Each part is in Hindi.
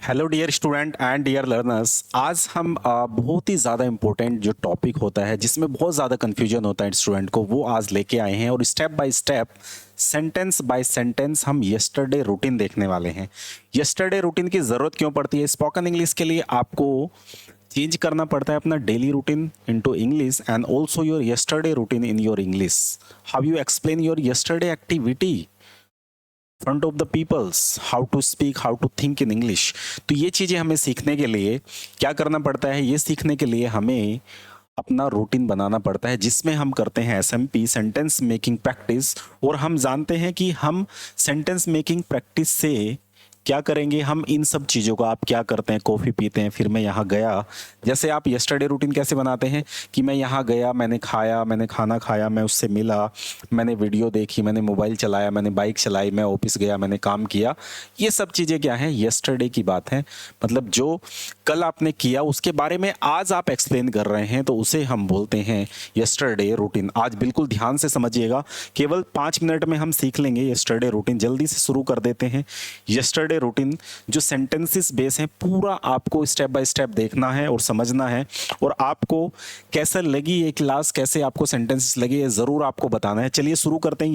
Hello dear student and dear learners. आज हम बहुत ही ज़्यादा इम्पोर्टेंट जो टॉपिक होता है जिसमें बहुत ज़्यादा कन्फ्यूजन होता है स्टूडेंट को, वो आज लेके आए हैं और step by step sentence by sentence हम यस्टरडे रूटीन देखने वाले हैं। यस्टरडे रूटीन की ज़रूरत क्यों पड़ती है? स्पोकन इंग्लिश के लिए आपको चेंज करना पड़ता है अपना daily routine into English and also your yesterday routine in your English. How you explain your yesterday activity front of the peoples, how to speak, how to think in English. तो ये चीज़ें हमें सीखने के लिए क्या करना पड़ता है? ये सीखने के लिए हमें अपना रूटीन बनाना पड़ता है जिसमें हम करते हैं एसएमपी, सेंटेंस मेकिंग प्रैक्टिस। और हम जानते हैं कि हम सेंटेंस मेकिंग प्रैक्टिस से क्या करेंगे। हम इन सब चीज़ों को, आप क्या करते हैं, कॉफ़ी पीते हैं, फिर मैं यहाँ गया। जैसे आप यस्टरडे रूटीन कैसे बनाते हैं कि मैं यहाँ गया, मैंने खाया, मैंने खाना खाया, मैं उससे मिला, मैंने वीडियो देखी, मैंने मोबाइल चलाया, मैंने बाइक चलाई, मैं ऑफिस गया, मैंने काम किया। ये सब चीज़ें क्या हैं? यस्टरडे की बात है। मतलब जो कल आपने किया उसके बारे में आज आप एक्सप्लेन कर रहे हैं, तो उसे हम बोलते हैं यस्टरडे रूटीन। आज बिल्कुल ध्यान से समझिएगा, केवल 5 मिनट में हम सीख लेंगे यस्टरडे रूटीन। जल्दी से शुरू कर देते हैं। यस्टरडे रूटीन जो सेंटेंसेस बेस हैं, पूरा आपको स्टेप बाय स्टेप देखना है और समझना है। और आपको कैसा लगी ये क्लास, कैसे आपको सेंटेंसेस लगे, ये ज़रूर आपको बताना है। चलिए शुरू करते हैं।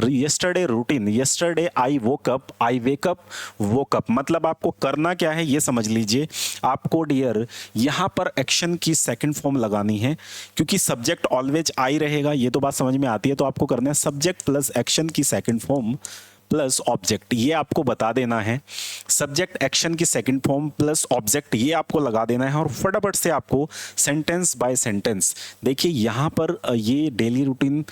Yesterday routine. Yesterday I woke up, I wake up, woke up. मतलब आपको करना क्या है ये समझ लीजिए। आपको डियर यहां पर एक्शन की सेकंड फॉर्म लगानी है, क्योंकि सब्जेक्ट ऑलवेज आई रहेगा, ये तो बात समझ में आती है। तो आपको करना है सब्जेक्ट प्लस एक्शन की सेकंड फॉर्म प्लस ऑब्जेक्ट, ये आपको बता देना है। सब्जेक्ट एक्शन की सेकंड फॉर्म प्लस ऑब्जेक्ट, ये आपको लगा देना है। और फटाफट से आपको सेंटेंस बाय सेंटेंस देखिए, यहां पर ये डेली रूटीन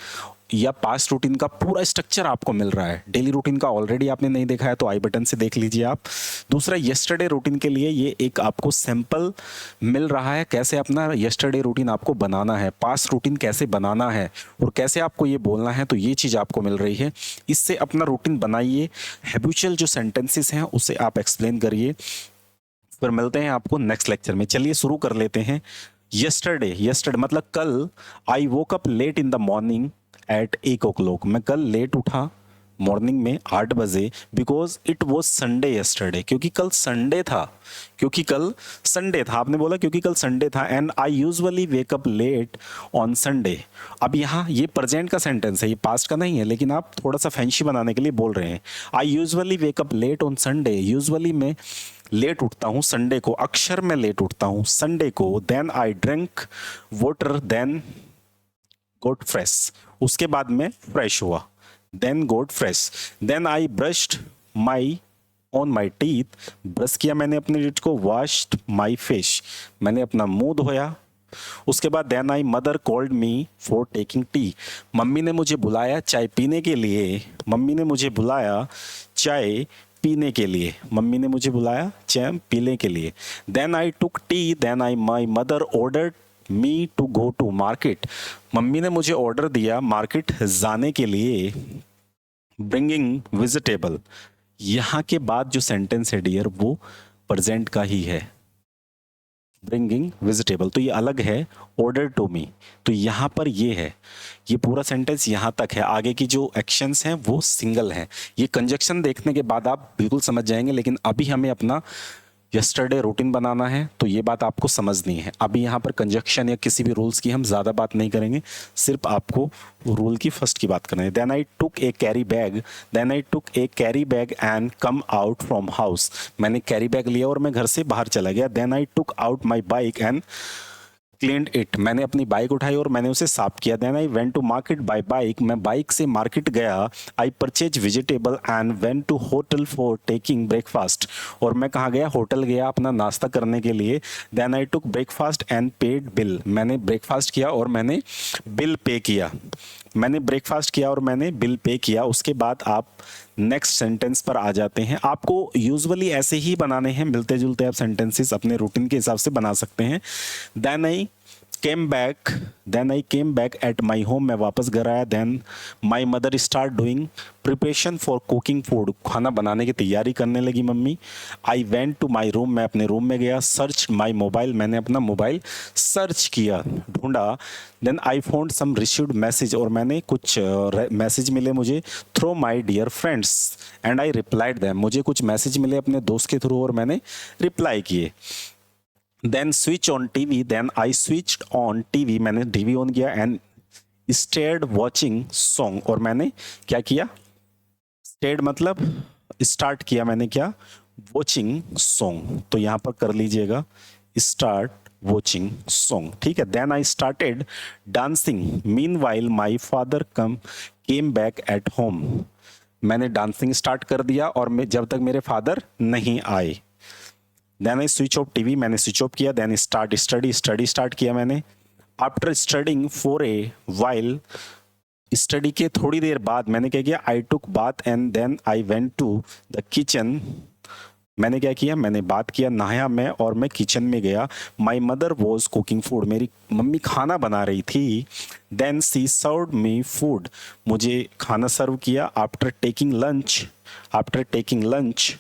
या पास्ट रूटीन का पूरा स्ट्रक्चर आपको मिल रहा है। डेली रूटीन का ऑलरेडी आपने नहीं देखा है तो आई बटन से देख लीजिए आप। दूसरा, यस्टरडे रूटीन के लिए ये एक आपको सैंपल मिल रहा है, कैसे अपना यस्टरडे रूटीन आपको बनाना है, पास्ट रूटीन कैसे बनाना है और कैसे आपको ये बोलना है। तो ये चीज़ आपको मिल रही है, इससे अपना रूटीन बनाइए। हैबिचुअल जो सेंटेंसेस हैं उसे आप एक्सप्लेन करिए। फिर मिलते हैं आपको नेक्स्ट लेक्चर में। चलिए शुरू कर लेते हैं। यस्टरडे मतलब कल। I woke up late in the morning at 8 o'clock। मैं कल लेट उठा मॉर्निंग में 8 बजे, because it was Sunday yesterday, क्योंकि कल संडे था। क्योंकि कल संडे था, आपने बोला क्योंकि कल संडे था। And I usually wake up late on Sunday. अब यहाँ ये प्रेजेंट का सेंटेंस है, ये पास्ट का नहीं है, लेकिन आप थोड़ा सा फैंसी बनाने के लिए बोल रहे हैं। I usually wake up late on Sunday. Usually मैं लेट उठता हूँ संडे को, अक्सर मैं लेट उठता हूँ संडे को। Then I drink water, then got fresh. उसके बाद मैं फ्रेश हुआ, then got fresh. Then I brushed my on my teeth. Brush किया मैंने अपने टीथ को। वॉश्ड माई फेस, मैंने अपना मुंह धोया। उसके बाद then I mother called me for taking tea. Mummy ने मुझे बुलाया चाय पीने के लिए। मम्मी ने मुझे बुलाया चाय पीने के लिए। मम्मी ने मुझे बुलाया चाय पीने के लिए। Then I took tea. Then I my mother ordered me to go to market. Mummy ने मुझे ऑर्डर दिया मार्केट जाने के लिए। ब्रिंगिंग वेजिटेबल, यहाँ के बाद जो सेंटेंस है डियर वो प्रेजेंट का ही है। ब्रिंगिंग वेजिटेबल तो ये अलग है ऑर्डर टू मी, तो यहाँ पर ये है। ये पूरा सेंटेंस यहाँ तक है, आगे की जो एक्शंस हैं वो सिंगल हैं। ये कंजक्शन देखने के बाद आप बिल्कुल समझ जाएंगे, लेकिन अभी हमें अपना यस्टरडे रूटीन बनाना है, तो ये बात आपको समझनी है। अभी यहाँ पर कंजक्शन या किसी भी रूल्स की हम ज़्यादा बात नहीं करेंगे, सिर्फ आपको रूल की फर्स्ट की बात करनी है। Then I took a carry bag. Then I took a carry bag and come out from house. मैंने कैरी बैग लिया और मैं घर से बाहर चला गया। Then I took out my bike and cleaned it. मैंने अपनी बाइक उठाई और मैंने उसे साफ किया। Then I went to market by bike. मैं बाइक से मार्केट गया। I purchase vegetable and went to hotel for taking breakfast. और मैं कहाँ गया? होटल गया अपना नाश्ता करने के लिए। Then I took breakfast and paid bill. मैंने ब्रेकफास्ट किया और मैंने बिल पे किया। मैंने ब्रेकफास्ट किया और मैंने बिल पे किया। उसके बाद आप नेक्स्ट सेंटेंस पर आ जाते हैं। आपको यूजुअली ऐसे ही बनाने हैं, मिलते जुलते आप सेंटेंसेस अपने रूटीन के हिसाब से बना सकते हैं। Then I came back, then I came back at my home, मैं वापस घर आया। Then my mother start doing preparation for cooking food, खाना बनाने की तैयारी करने लगी mummy. I went to my room, मैं अपने रूम में गया। सर्च माई मोबाइल, मैंने अपना मोबाइल सर्च किया, ढूंढा। Then I found some received message, और मैंने कुछ मैसेज मिले मुझे through my dear friends and I replied them, मुझे कुछ मैसेज मिले अपने दोस्त के थ्रू और मैंने रिप्लाई किए। Then switch on TV, then I switched on TV, मैंने टीवी ऑन किया एंड स्टेड वॉचिंग सॉन्ग, और मैंने क्या किया, स्टेड मतलब स्टार्ट किया मैंने क्या, वॉचिंग सॉन्ग। तो यहां पर कर लीजिएगा स्टार्ट वॉचिंग सॉन्ग, ठीक है। Then I started dancing, meanwhile my father came back at home, मैंने डांसिंग स्टार्ट कर दिया और मैं जब तक मेरे फादर नहीं आए। Then I switch off TV, मैंने स्विच ऑफ किया। देन स्टार्ट स्टडी स्टार्ट किया मैंने। After studying for a while, study के थोड़ी देर बाद मैंने क्या किया, I took bath and then I went to the kitchen, मैंने क्या किया, मैंने बात किया, नहाया मैं और मैं किचन में गया। My mother was cooking food, मेरी मम्मी खाना बना रही थी। देन सी सर्व्ड मी फूड, मुझे खाना सर्व किया। After taking lunch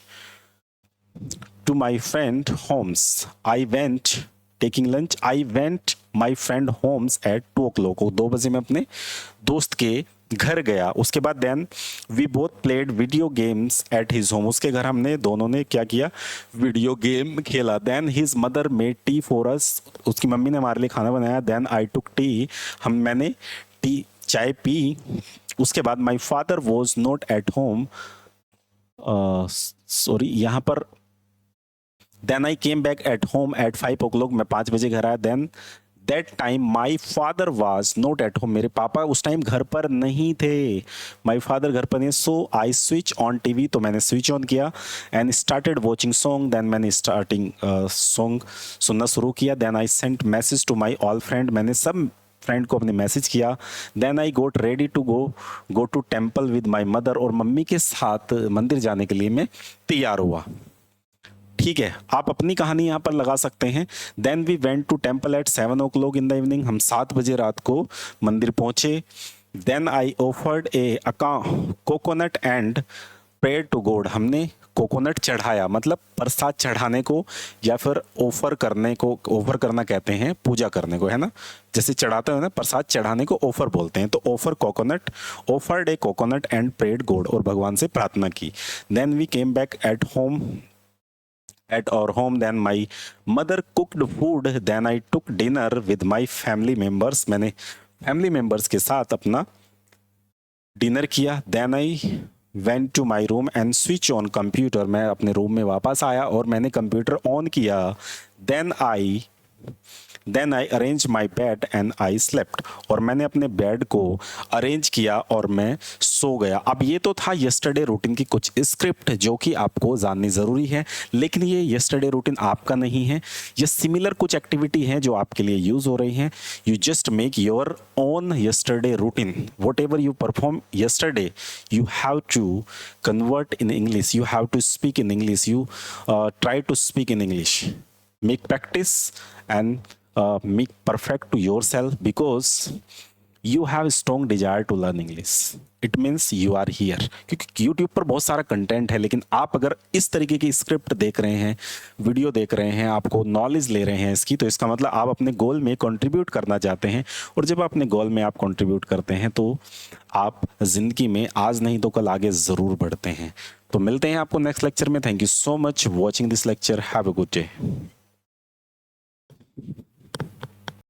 to my friend homes, I went taking lunch, I went my friend homes at 2 o'clock, 2 बजे मैं अपने दोस्त के घर गया। उसके बाद then we both played video games at his home, उसके घर हमने दोनों ने क्या किया, वीडियो गेम खेला। Then his mother made tea for us, उसकी मम्मी ने हमारे लिए खाना बनाया। देन आई टुक टी, मैंने टी चाय पी। उसके बाद my father was not at home, sorry यहाँ पर then I came back at home at 5 o'clock, मैं 5 बजे घर आया। Then that time my father was not at home, मेरे पापा उस टाइम घर पर नहीं थे, माई फादर घर पर नहीं। So I switch on TV, तो मैंने स्विच ऑन किया and started watching song, then मैंने स्टार्टिंग सॉन्ग सुनना शुरू किया। Then I sent message to my all friend, मैंने सब फ्रेंड को अपने मैसेज किया। Then I got ready to go to temple with my mother, और मम्मी के साथ मंदिर जाने के लिए मैं तैयार हुआ। ठीक है, आप अपनी कहानी यहाँ पर लगा सकते हैं। Then we went to temple at 7 o'clock in the evening, हम 7 बजे रात को मंदिर पहुंचे। Then I offered a coconut and prayer to God, हमने कोकोनट चढ़ाया, मतलब प्रसाद चढ़ाने को या फिर ऑफर करने को, ऑफर करना कहते हैं पूजा करने को, है ना, जैसे चढ़ाते हैं ना प्रसाद, चढ़ाने को ऑफर बोलते हैं। तो offer coconut, offered a coconut and prayed God, और भगवान से प्रार्थना की। Then we came back at home at our home, then my mother cooked food, then I took dinner with my family members, मैंने फैमिली मेंबर्स के साथ अपना डिनर किया। Then I went to my room and switch on computer, मैं अपने रूम में वापस आया और मैंने कंप्यूटर ऑन किया। Then I arrange my bed and I slept, और मैंने अपने बेड को अरेंज किया और मैं सो गया। अब ये तो था यस्टरडे रूटीन की कुछ स्क्रिप्ट जो कि आपको जाननी ज़रूरी है, लेकिन ये यस्टरडे रूटीन आपका नहीं है, ये सिमिलर कुछ एक्टिविटी हैं जो आपके लिए यूज़ हो रही हैं। You just make your own yesterday routine, whatever you perform yesterday you have to convert in English, you have to speak in English, you try to speak in English. Make practice and make perfect to yourself, because you have a strong desire to learn English. It means you are here. क्योंकि YouTube पर बहुत सारा कंटेंट है, लेकिन आप अगर इस तरीके की स्क्रिप्ट देख रहे हैं, वीडियो देख रहे हैं, आपको नॉलेज ले रहे हैं इसकी, तो इसका मतलब आप अपने गोल में कंट्रीब्यूट करना चाहते हैं। और जब अपने गोल में आप कंट्रीब्यूट करते हैं तो आप ज़िंदगी में आज नहीं तो कल आगे ज़रूर बढ़ते हैं। तो मिलते हैं आपको नेक्स्ट लेक्चर में। Thank you so much watching this lecture. Have a good day.